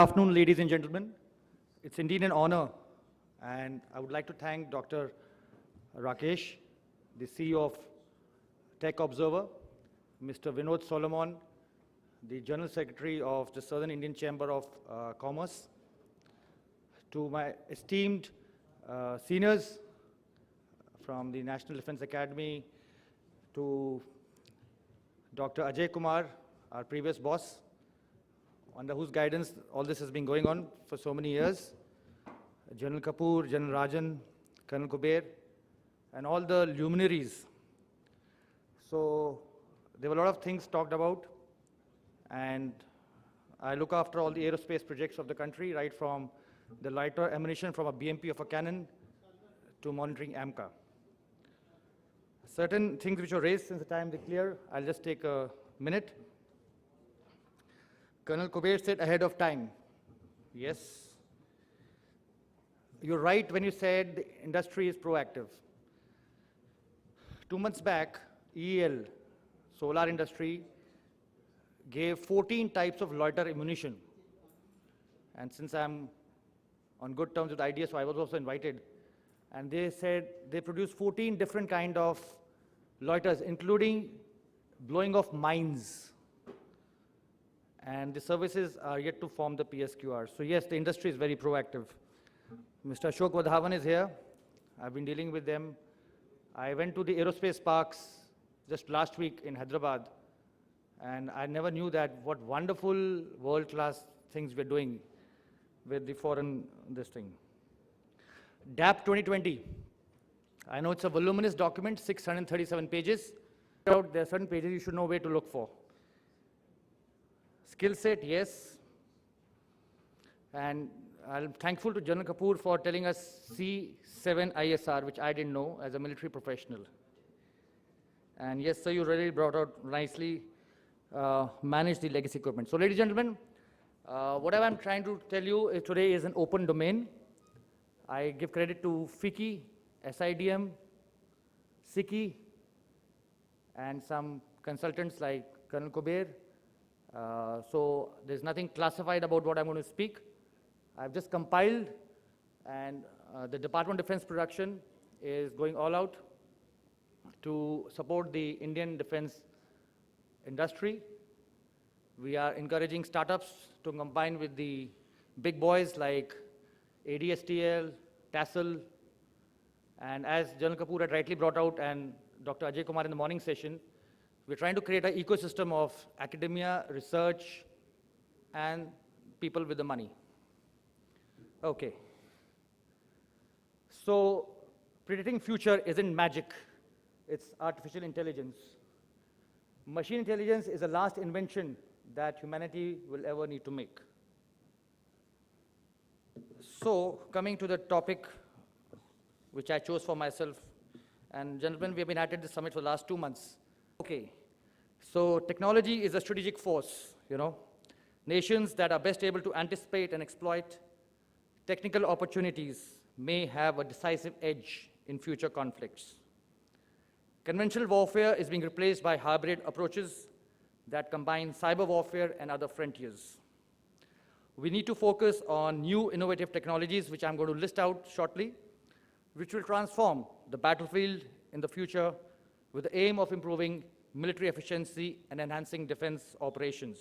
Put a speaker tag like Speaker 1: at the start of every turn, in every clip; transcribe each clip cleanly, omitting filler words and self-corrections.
Speaker 1: Good afternoon, ladies and gentlemen. It's indeed an honor, and I would like to thank Dr. Rakesh, the CEO of Tech Observer, Mr. Vinod Solomon, the General Secretary of the Southern Indian Chamber of Commerce, to my esteemed seniors from the National Defense Academy, to Dr. Ajay Kumar, our previous boss, under whose guidance all this has been going on for so many years, General Kapoor, General Rajan, Colonel Kuber, and all the luminaries. So there were a lot of things talked about, and I look after all the aerospace projects of the country, right from the lighter ammunition from a BMP of a cannon to monitoring AMCA. Certain things which were raised since the time they clear, I'll just take a minute. Colonel Kuber said ahead of time. Yes. You're right when you said the industry is proactive. 2 months back, EL, solar industry, gave 14 types of loiter ammunition. And since I'm on good terms with IDS, so I was also invited. And they said they produced 14 different kind of loiters, including blowing of mines. And the services are yet to form the PSQR. So yes, the industry is very proactive. Mr. Ashok Wadhavan is here. I've been dealing with them. I went to the aerospace parks just last week in Hyderabad, and I never knew that what wonderful world-class things we're doing with the foreign this thing. DAP 2020. I know it's a voluminous document, 637 pages. There are certain pages you should know where to look for. Skill set, yes. And I'm thankful to General Kapoor for telling us C7 ISR, which I didn't know as a military professional. And yes, sir, you really brought out nicely, manage the legacy equipment. So ladies and gentlemen, whatever I'm trying to tell you today is an open domain. I give credit to FICI, SIDM, SICI, and some consultants like Colonel Kuber. So there's nothing classified about what I'm going to speak. I've just compiled, and the Department of Defense production is going all out to support the Indian defense industry. We are encouraging startups to combine with the big boys like ADSTL, TASL, and as General Kapoor had rightly brought out, and Dr. Ajay Kumar in the morning session, we're trying to create an ecosystem of academia, research, and people with the money. Okay. So predicting future isn't magic. It's artificial intelligence. Machine intelligence is the last invention that humanity will ever need to make. So coming to the topic which I chose for myself, and gentlemen, we have been at this summit for the last 2 months. Okay, so technology is a strategic force, Nations that are best able to anticipate and exploit technical opportunities may have a decisive edge in future conflicts. Conventional warfare is being replaced by hybrid approaches that combine cyber warfare and other frontiers. We need to focus on new innovative technologies, which I'm going to list out shortly, which will transform the battlefield in the future with the aim of improving military efficiency and enhancing defense operations.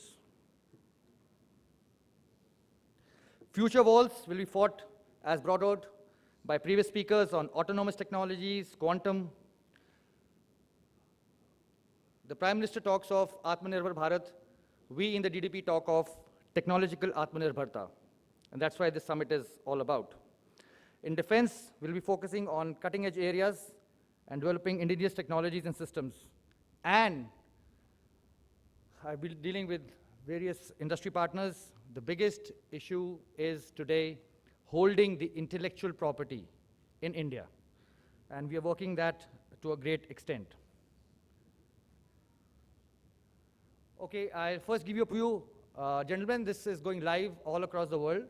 Speaker 1: Future wars will be fought, as brought out by previous speakers, on autonomous technologies, quantum. The Prime Minister talks of Atmanirbharta. We in the DDP talk of technological Atmanirbharta. And that's why this summit is all about. In defense, we'll be focusing on cutting-edge areas and developing indigenous technologies and systems. And I've been dealing with various industry partners. The biggest issue is today holding the intellectual property in India. And we are working that to a great extent. Okay, I'll first give you a preview. Gentlemen, this is going live all across the world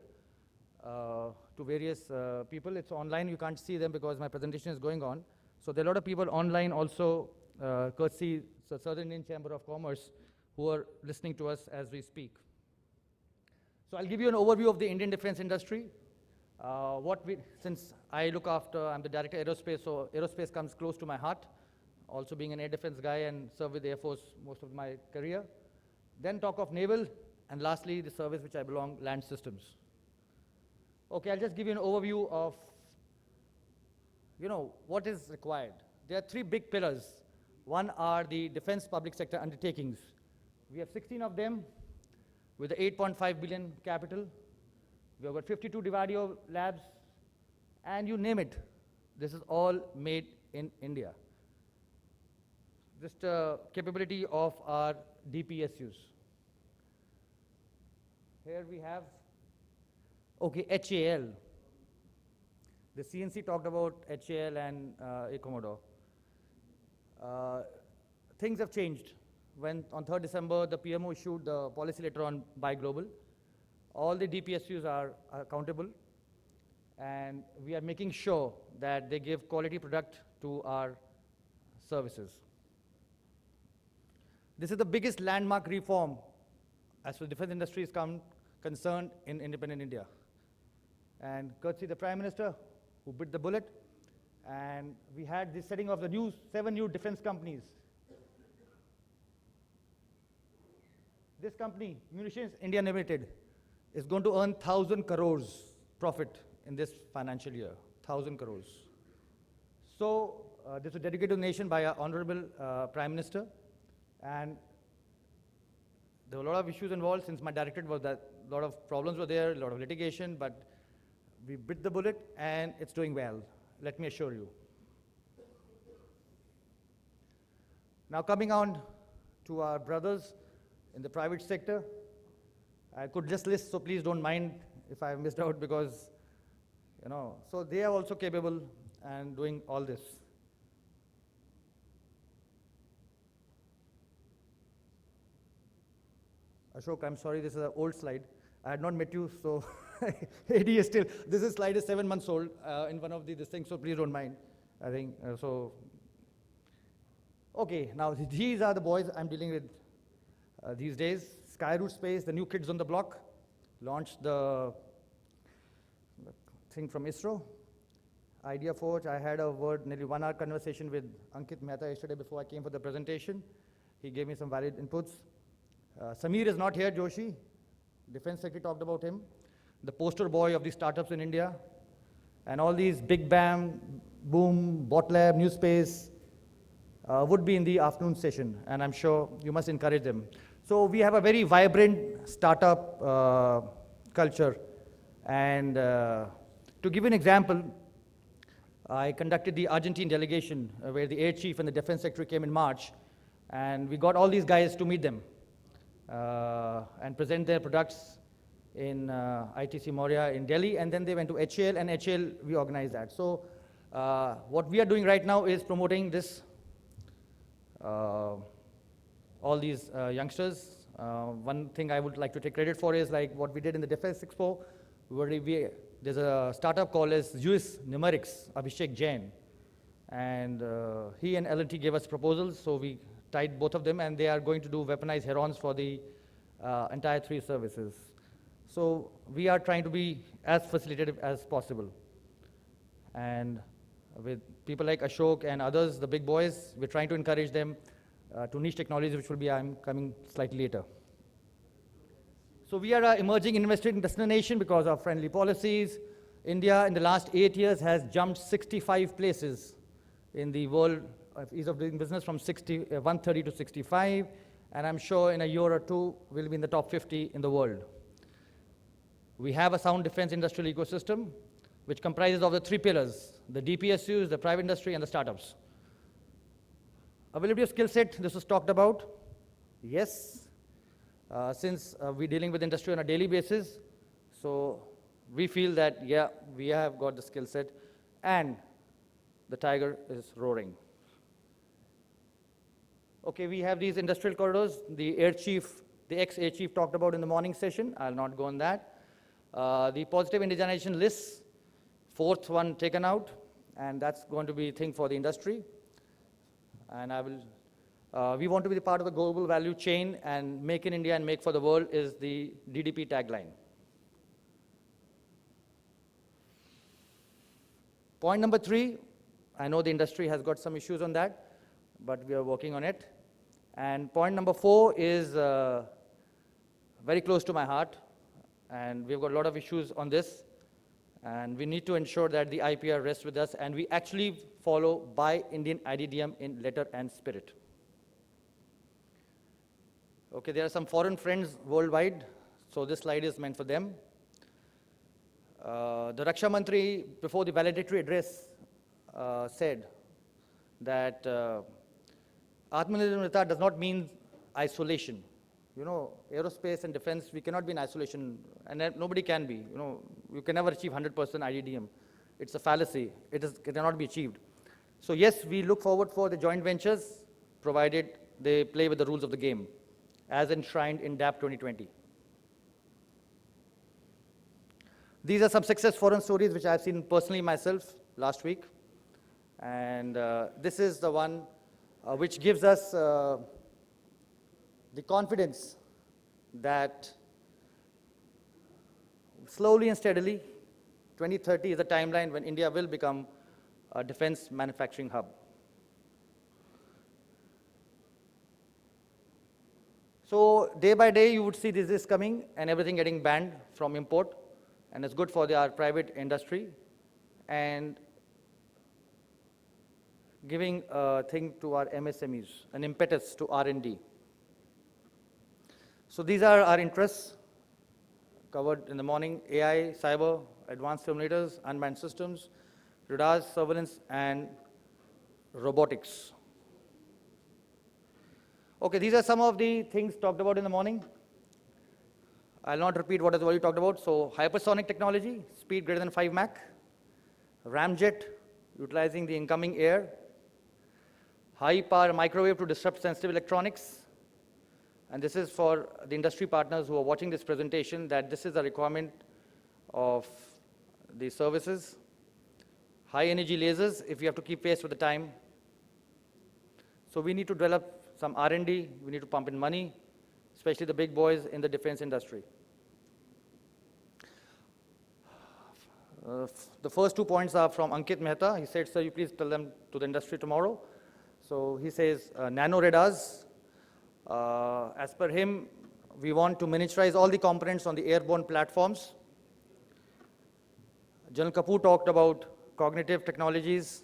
Speaker 1: to various people. It's online. You can't see them because my presentation is going on. So there are a lot of people online also, courtesy the Southern Indian Chamber of Commerce, who are listening to us as we speak. So I'll give you an overview of the Indian defense industry. Since I'm the director of aerospace, so aerospace comes close to my heart, also being an air defense guy and served with the Air Force most of my career. Then talk of naval, and lastly, the service which I belong, land systems. Okay, I'll just give you an overview of, what is required. There are three big pillars. One are the defense public sector undertakings. We have 16 of them with the 8.5 billion capital. We have got 52 DRDO labs, and you name it. This is all made in India. Just capability of our DPSUs. Here we have, HAL. The CNC talked about HAL and a Commodore. Things have changed. When on 3rd December, the PMO issued the policy letter on Buy Global. All the DPSUs are accountable, and we are making sure that they give quality product to our services. This is the biggest landmark reform as far as defense industry is concerned in independent India. And courtesy the Prime Minister who bit the bullet, and we had the setting of the 7 new defense companies. This company, Munitions India Limited, is going to earn 1,000 crores profit in this financial year, 1,000 crores. So this is dedicated to the nation by our Honorable Prime Minister, and there were a lot of issues involved since my directorate was that a lot of problems were there, a lot of litigation, but we bit the bullet and it's doing well, let me assure you. Now coming on to our brothers in the private sector, I could just list, so please don't mind if I missed out because, so they are also capable and doing all this. Ashok, I'm sorry, this is an old slide. I had not met you, so AD is still, this slide is 7 months old in one of this thing, so please don't mind. I think, okay, now these are the boys I'm dealing with these days. Skyroot Space, the new kids on the block, launched the thing from ISRO. Idea Forge, I had a nearly 1 hour conversation with Ankit Mehta yesterday before I came for the presentation. He gave me some valid inputs. Samir is not here, Joshi. Defense Secretary talked about him. The poster boy of the startups in India. And all these Big Bam, Boom, BotLab, New Space would be in the afternoon session, and I'm sure you must encourage them. So we have a very vibrant startup culture. And to give you an example, I conducted the Argentine delegation where the Air Chief and the Defense Secretary came in March, and we got all these guys to meet them and present their products in ITC Moria in Delhi, and then they went to HAL, and HAL, we organized that. So what we are doing right now is promoting this, all these youngsters. One thing I would like to take credit for is like what we did in the Defense Expo, where there's a startup called as US Numerics, Abhishek Jain, and he and L&T gave us proposals, so we tied both of them, and they are going to do weaponized herons for the entire 3 services. So we are trying to be as facilitative as possible. And with people like Ashok and others, the big boys, we're trying to encourage them to niche technologies, which will be coming slightly later. So we are an emerging investing destination because of friendly policies. India, in the last 8 years, has jumped 65 places in the world of ease of doing business from 130 to 65, and I'm sure in a year or two, we'll be in the top 50 in the world. We have a sound defense industrial ecosystem, which comprises of the 3 pillars, the DPSUs, the private industry, and the startups. Availability of skill set, this was talked about. Yes, since we're dealing with industry on a daily basis, so we feel that, yeah, we have got the skill set, and the tiger is roaring. Okay, we have these industrial corridors. The Air Chief, the ex-Air Chief talked about in the morning session. I'll not go on that. The positive indigenization lists, 4th one taken out, and that's going to be a thing for the industry. And we want to be the part of the global value chain, and make in India and make for the world is the DDP tagline. Point number 3, I know the industry has got some issues on that, but we are working on it. And point number 4 is very close to my heart, and we've got a lot of issues on this, and we need to ensure that the IPR rests with us, and we actually follow Buy Indian IDDM in letter and spirit. Okay, there are some foreign friends worldwide, so this slide is meant for them. The Raksha Mantri, before the valedictory address, said that Atmanirbharta does not mean isolation. You know, aerospace and defense, we cannot be in isolation, and nobody can be. You know, you can never achieve 100% IDDM. It's a fallacy. It cannot be achieved. So yes, we look forward for the joint ventures, provided they play with the rules of the game, as enshrined in DAP 2020. These are some success foreign stories which I've seen personally myself last week. And this is the one which gives us the confidence that slowly and steadily, 2030 is a timeline when India will become a defense manufacturing hub. So day by day, you would see this coming and everything getting banned from import, and it's good for our private industry and giving a thing to our MSMEs, an impetus to R&D. So these are our interests covered in the morning: AI, cyber, advanced simulators, unmanned systems, radars, surveillance, and robotics. Okay, these are some of the things talked about in the morning. I'll not repeat what I've already talked about. So hypersonic technology, speed greater than 5 Mach, ramjet, utilizing the incoming air, high power microwave to disrupt sensitive electronics. And this is for the industry partners who are watching this presentation, that this is a requirement of the services. High energy lasers, if we have to keep pace with the time. So we need to develop some R&D, we need to pump in money, especially the big boys in the defense industry. The first 2 points are from Ankit Mehta. He said, sir, you please tell them to the industry tomorrow. So he says, nano radars. As per him, we want to miniaturize all the components on the airborne platforms. General Kapoor talked about cognitive technologies,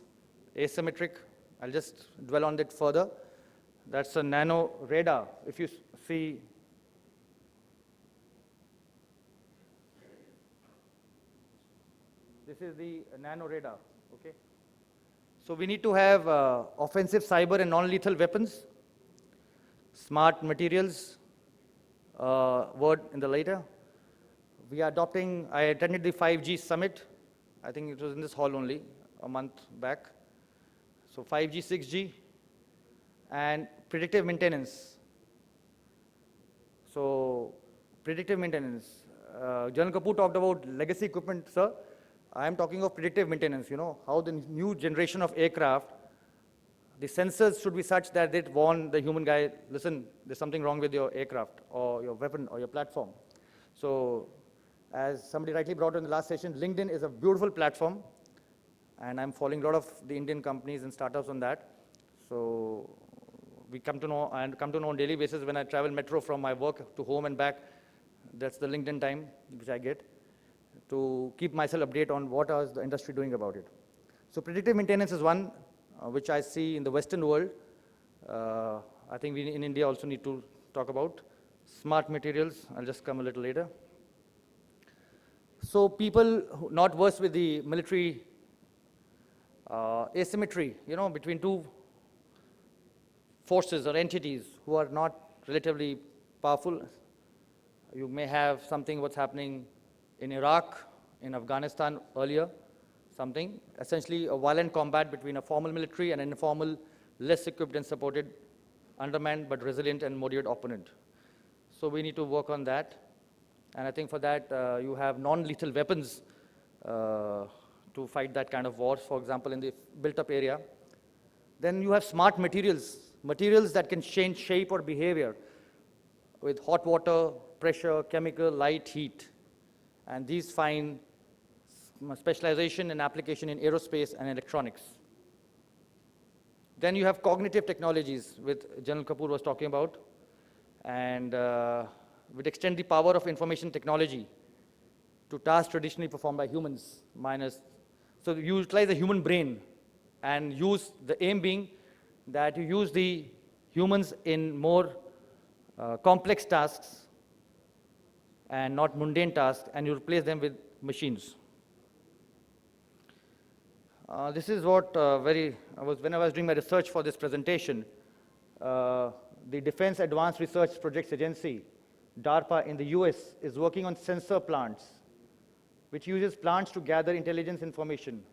Speaker 1: asymmetric. I'll just dwell on it further. That's a nano radar. If you see, this is the nano radar, okay? So we need to have offensive cyber and non-lethal weapons, smart materials, word in the later. We are adopting, I attended the 5G summit. I think it was in this hall only, a month back. So 5G, 6G, and predictive maintenance. So predictive maintenance. General Kapoor talked about legacy equipment, sir. I am talking of predictive maintenance, you know, how the new generation of aircraft, the sensors should be such that they warn the human guy, listen, there's something wrong with your aircraft or your weapon or your platform. So as somebody rightly brought in the last session, LinkedIn is a beautiful platform, and I'm following a lot of the Indian companies and startups on that. So we come to know on a daily basis when I travel metro from my work to home and back. That's the LinkedIn time which I get to keep myself update on what is the industry doing about it. So predictive maintenance is one which I see in the Western world. I think we in India also need to talk about smart materials. I'll just come a little later. So people who not versed with the military asymmetry, you know, between two forces or entities who are not relatively powerful. You may have something what's happening in Iraq, in Afghanistan earlier, something, essentially a violent combat between a formal military and an informal, less equipped and supported, undermanned but resilient and moderate opponent. So we need to work on that. And I think for that, you have non-lethal weapons to fight that kind of wars, for example, in the built-up area. Then you have smart materials, materials that can change shape or behavior with hot water, pressure, chemical, light, heat. And these find specialization and application in aerospace and electronics. Then you have cognitive technologies, which General Kapoor was talking about, and would extend the power of information technology to tasks traditionally performed by humans, so you utilize the human brain and use, the aim being that you use the humans in more complex tasks and not mundane tasks, and you replace them with machines. This is what when I was doing my research for this presentation, the Defense Advanced Research Projects Agency, DARPA in the US, is working on sensor plants, which uses plants to gather intelligence information.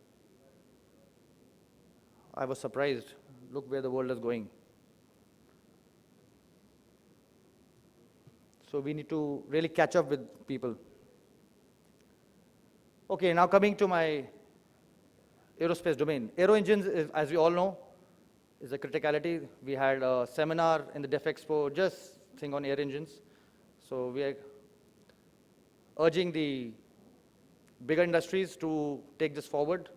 Speaker 1: I was surprised. Look where the world is going. So we need to really catch up with people. Okay, now coming to my aerospace domain. Aero engines, as we all know, is a criticality. We had a seminar in the Def Expo, just thing on air engines. So we are urging the bigger industries to take this forward,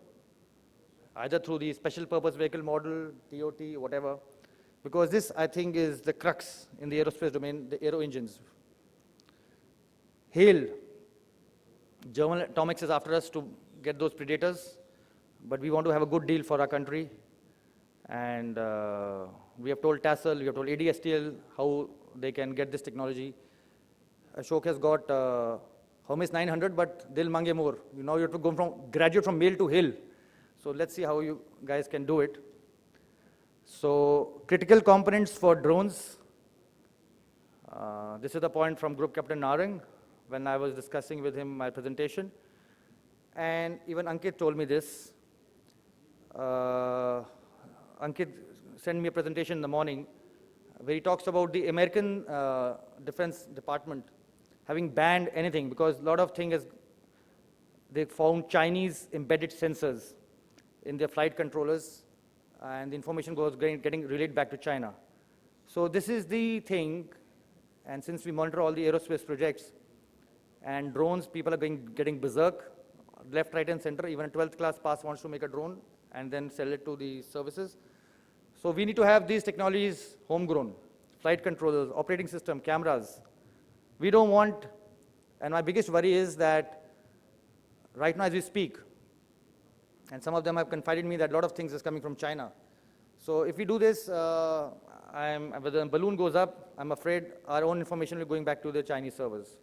Speaker 1: either through the special purpose vehicle model, TOT, whatever, because this, I think, is the crux in the aerospace domain, the aero engines. HALE, German Atomics is after us to get those predators, but we want to have a good deal for our country. And we have told TASL, we have told ADSTL how they can get this technology. Ashok has got Hermes 900, but they'll mange more. Now you have to go from graduate from male to HALE. So let's see how you guys can do it. So critical components for drones. This is the point from Group Captain Narang when I was discussing with him my presentation. And even Ankit told me this. Ankit sent me a presentation in the morning where he talks about the American Defense Department having banned anything because a lot of things they found Chinese embedded sensors in their flight controllers, and the information goes getting relayed back to China. So this is the thing, and since we monitor all the aerospace projects and drones, people are getting berserk, left, right, and center. Even a 12th class pass wants to make a drone and then sell it to the services. So we need to have these technologies homegrown, flight controllers, operating system, cameras. We don't want, and my biggest worry is that right now as we speak, and some of them have confided me that a lot of things is coming from China. So if we do this, whether the balloon goes up, I'm afraid our own information will be going back to the Chinese servers.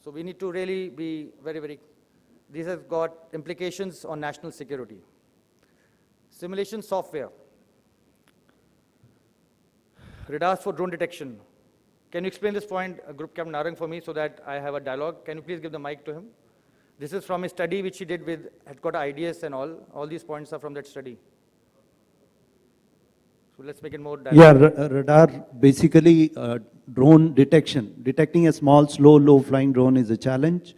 Speaker 1: So we need to really be very, these have got implications on national security. Simulation software. Radars for drone detection. Can you explain this point, Group Captain Narang, for me so that I have a dialogue? Can you please give the mic to him? This is from a study which he did with Headquarter IDS and all. All these points are from that study. So let's make it more dialogue.
Speaker 2: Yeah, radar, basically drone detection. Detecting a small, slow, low-flying drone is a challenge.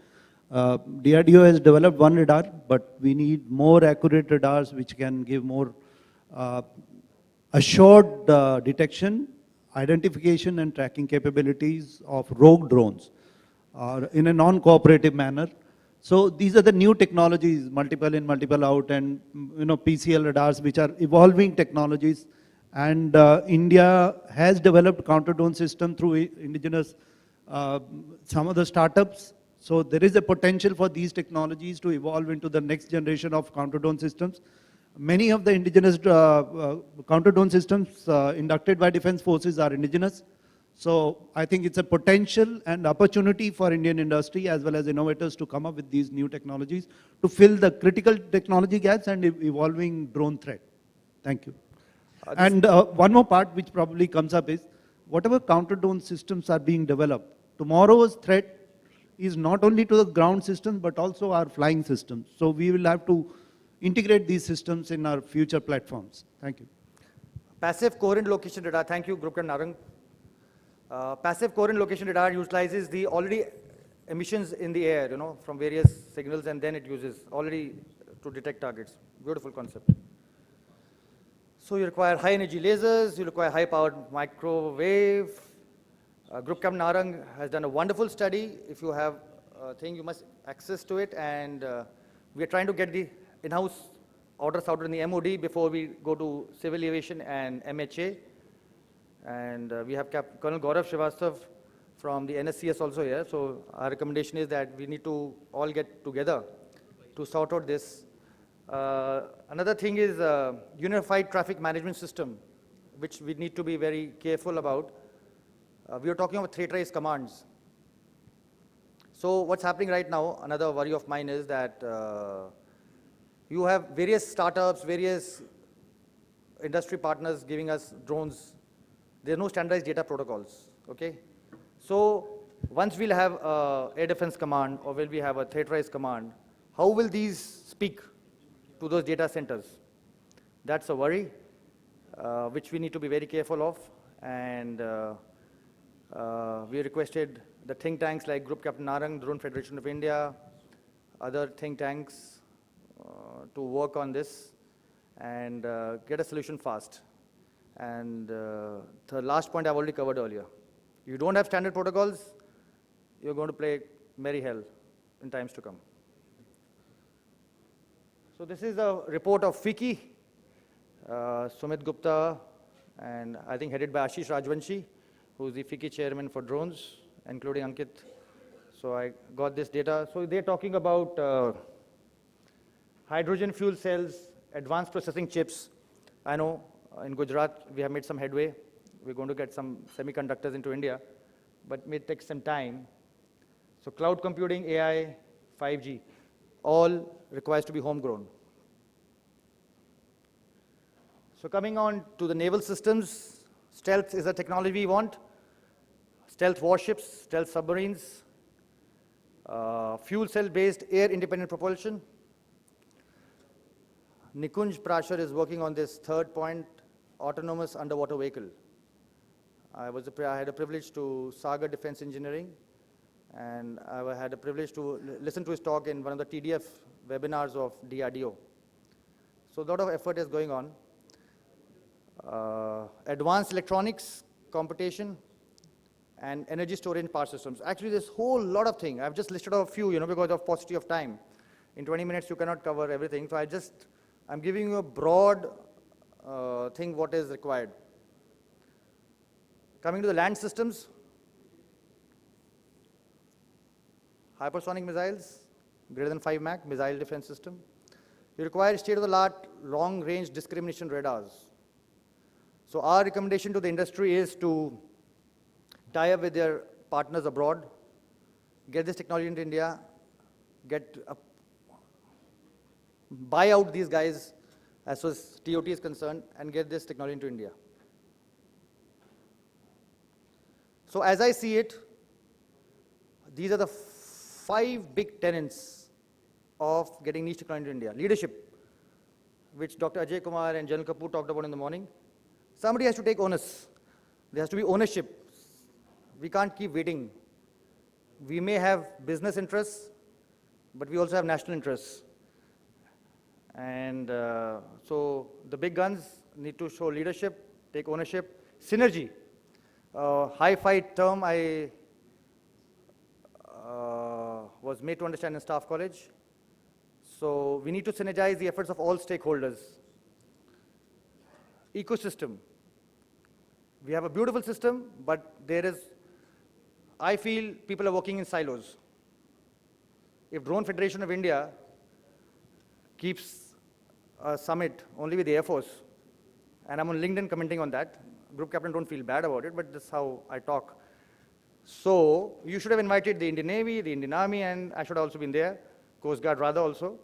Speaker 2: DRDO has developed one radar, but we need more accurate radars which can give more assured detection, identification and tracking capabilities of rogue drones in a non-cooperative manner. So these are the new technologies, multiple in, multiple out, and PCL radars, which are evolving technologies. And India has developed counter-drone system through indigenous, some of the startups. So there is a potential for these technologies to evolve into the next generation of counter-drone systems. Many of the indigenous counter-drone systems inducted by defense forces are indigenous. So I think it's a potential and opportunity for Indian industry as well as innovators to come up with these new technologies to fill the critical technology gaps and evolving drone threat. Thank you. And one more part which probably comes up is, whatever counter-drone systems are being developed, tomorrow's threat is not only to the ground systems, but also our flying systems. So we will have to integrate these systems in our future platforms. Thank you.
Speaker 1: Passive coherent location radar. Thank you, Group Captain Narang. Passive coherent location radar utilizes the already emissions in the air, from various signals, and then it uses already to detect targets. Beautiful concept. So you require high energy lasers, you require high powered microwave. Group Captain Narang has done a wonderful study. If you have a thing, you must access to it and We are trying to get the in-house orders out in the MOD before we go to civil aviation and MHA. And we have Colonel Gaurav Srivastav from the NSCS also here. So our recommendation is that we need to all get together to sort out this. Another thing is unified traffic management system, which we need to be very careful about. We are talking about threat-race commands. So what's happening right now, another worry of mine is that you have various startups, various industry partners giving us drones. There are no standardized data protocols, okay? So once we'll have air defense command or will we have a threat-race command, how will these speak to those data centers? That's a worry, which we need to be very careful of. And we requested the think tanks like Group Captain Narang, Drone Federation of India, other think tanks to work on this and get a solution fast. And the last point I've already covered earlier. You don't have standard protocols, you're going to play merry hell in times to come. So this is a report of FICCI, Sumit Gupta, and I think headed by Ashish Rajvanshi, who's the FICCI chairman for drones, including Ankit. So I got this data. So they're talking about hydrogen fuel cells, advanced processing chips. I know in Gujarat we have made some headway. We're going to get some semiconductors into India, but it may take some time. So cloud computing, AI, 5G, all requires to be homegrown. So coming on to the naval systems, stealth is a technology we want. Stealth warships, stealth submarines, fuel cell-based air-independent propulsion. Nikunj Prashar is working on this third point, autonomous underwater vehicle. I had a privilege to Saga Defense Engineering, and I had a privilege to listen to his talk in one of the TDF webinars of DRDO. So a lot of effort is going on. Advanced electronics, computation, and energy storage power systems. Actually, this whole lot of things. I've just listed out a few, because of paucity of time. In 20 minutes, you cannot cover everything. So I'm giving you a broad thing what is required. Coming to the land systems, hypersonic missiles, greater than 5 Mach, missile defense system. You require state-of-the-art long-range discrimination radars. So our recommendation to the industry is to tie up with their partners abroad, get this technology into India, buy out these guys as far as TOT is concerned, and get this technology into India. So as I see it, these are the 5 big tenets of getting niche technology into India. Leadership, which Dr. Ajay Kumar and General Kapoor talked about in the morning. Somebody has to take onus. There has to be ownership. We can't keep waiting. We may have business interests, but we also have national interests. And so the big guns need to show leadership, take ownership, synergy. Hi-fi term I was made to understand in staff college. So we need to synergize the efforts of all stakeholders. Ecosystem. We have a beautiful system, but I feel people are working in silos. If Drone Federation of India keeps a summit only with the Air Force, and I'm on LinkedIn commenting on that, Group Captain don't feel bad about it, but that's how I talk. So you should have invited the Indian Navy, the Indian Army, and I should have also been there, Coast Guard rather also.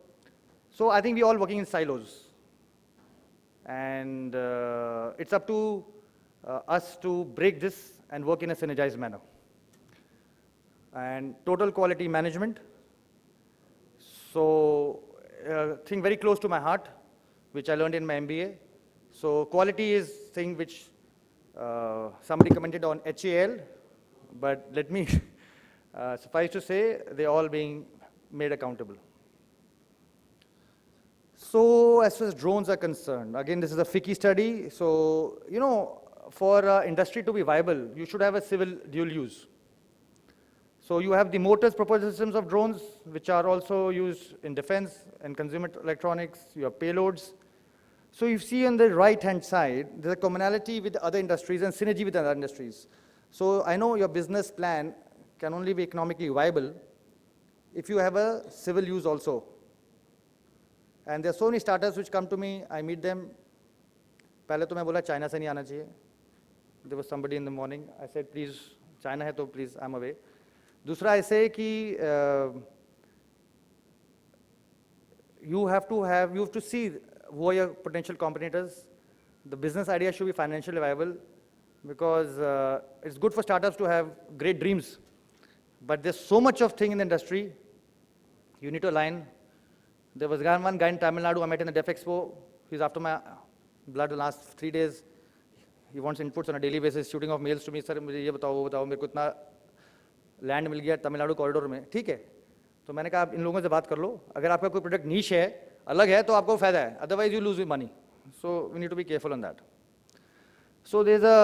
Speaker 1: So I think we're all working in silos. And it's up to us to break this and work in a synergized manner. And total quality management. So thing very close to my heart, which I learned in my MBA. So quality is thing which somebody commented on HAL, but let me suffice to say they're all being made accountable. So as far as drones are concerned, again, this is a FICCI study. So, for industry to be viable, you should have a civil dual use. So you have the motors, propulsion systems of drones, which are also used in defense and consumer electronics. You have payloads. So you see on the right-hand side, there's a commonality with other industries and synergy with other industries. So I know your business plan can only be economically viable if you have a civil use also. And there are so many startups which come to me, I meet them. पहले तो मैं बोला China से नहीं आना चाहिए. There was somebody in the morning. I said, please, China है तो please, I'm away. दूसरा ऐसे कि you have to see who are your potential competitors. The business idea should be financially viable because it's good for startups to have great dreams. But there's so much of thing in the industry, you need to align. There was one guy in Tamil Nadu I met in the Def Expo. He's after my blood the last 3 days. He wants inputs on a daily basis, shooting off mails to me. Sir, मुझे ये बताओ वो बताओ, मेरे को इतना land मिल गया Tamil Nadu corridor में, ठीक है. तो मैंने कहा आप इन लोगों से बात कर लो, अगर आपका कोई प्रोडक्ट नीश है, अलग है, तो आपको फायदा है, otherwise you lose money. So we need to be careful on that. So there's a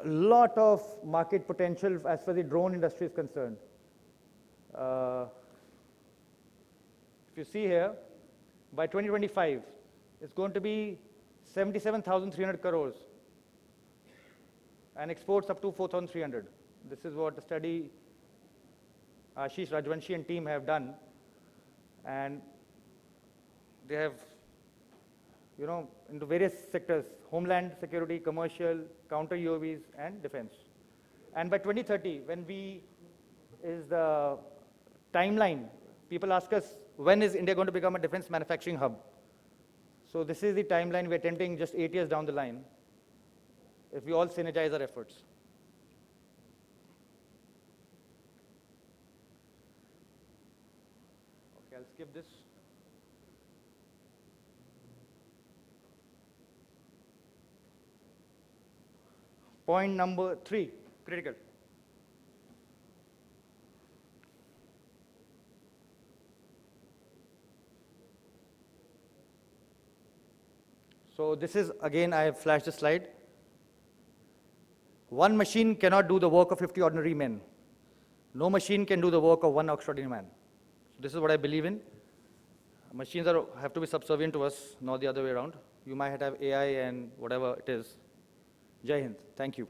Speaker 1: lot of market potential as far as the drone industry is concerned. If you see here, by 2025, it's going to be 77,300 crores and exports up to 4,300. This is what the study Ashish Rajvanshi and team have done, and they have, into various sectors: homeland security, commercial, counter UAVs, and defense. And by 2030, is the timeline, people ask us, when is India going to become a defense manufacturing hub? So this is the timeline we're attempting just 8 years down the line, if we all synergize our efforts. Okay, I'll skip this. Point number 3, critical. So this is, again, I have flashed the slide. One machine cannot do the work of 50 ordinary men. No machine can do the work of one extraordinary man. So this is what I believe in. Machines have to be subservient to us, not the other way around. You might have AI and whatever it is. Jai Hind. Thank you.